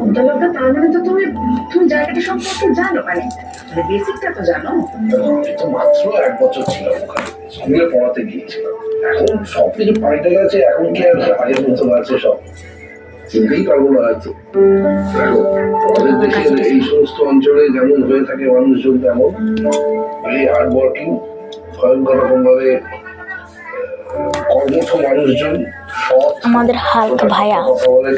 উদ্দালকটা তার মানে তো তুমি তুমি জায়গাটা সম্পর্কে জানো, মানে বেসিকটা তো জানো। আমি তো মাত্র 1 বছর ছিলাম ওখানে, স্কুলে পড়াতে গিয়েছিলাম। এখন সবকিছু পাল্টে গেছে, এখন কি আর আগের মতো আছে? সব চিনতেই পারবো না হয়তো। দেখো, আমাদের দেশের এই সমস্ত অঞ্চলে যেমন হয়ে থাকে মানুষজন, তেমন ভেরি হার্ড ওয়ার্কিং, ভয়ঙ্কর রকম ভাবে কর্মঠ মানুষজন, সৎ, আমাদের হালকা ভাইয়া। কথা বলে।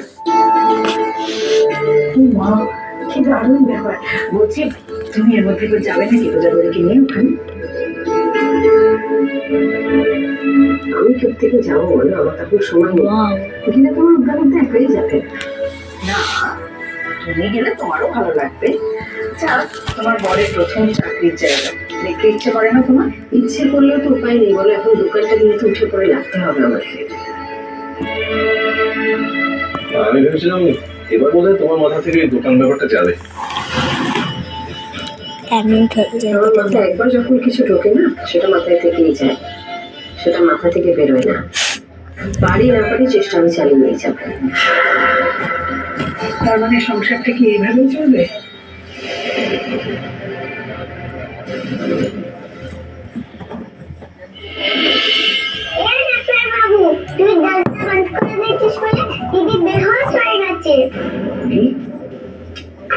কি দারুণ ব্যাপার। বলছি তুমি এর মধ্যে কেউ যাবে নাকি পূজাগুলিকে নিয়ে ওখানে? আমি সব থেকে যাবো বলো, আমার তখন সময় নেই। কিন্তু তোমার উদ্দালকটা একাই যাবে না, তুমি গেলে তোমারও ভালো লাগবে। আচ্ছা, তোমার বরের প্রথম চাকরির জায়গা দেখতে ইচ্ছে করে না তোমার? ইচ্ছে করলেও তো উপায় নেই বলো, এখন দোকানটা নিয়ে তো উঠে পড়ে লাগতে হবে আমাকে। আমি ভেবেছিলাম এবার বোধহয় তোমার মাথা থেকে দোকান ব্যাপারটা যাবে। আমার মাথায় একবার যখন কিছু ঢোকে না, সেটা মাথায় থেকেই যায়, সেটা মাথা থেকে বেরোয় না। পারি না পারি চেষ্টা আমি চালিয়ে যাব। তার মানে সংসারটা কি এইভাবেই চলবে?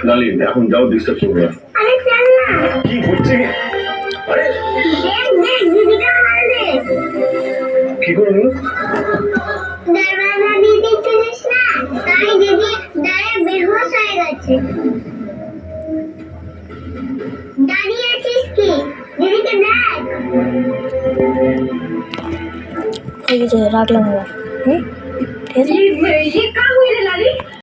নালিন, এখন যাও, ডিস্টার্ব করবে না। কি হচ্ছে? আরে কি করবো? দরওয়াজা দিয়ে দেখছিস না, তাই দিদি দাঁড়িয়ে বেহুশ হয়ে গেছে। দাঁড়িয়ে আছিস কি? দিদিকে দেখ। ঠিক আছে, রাখলাম এবার। ঠিক আছে।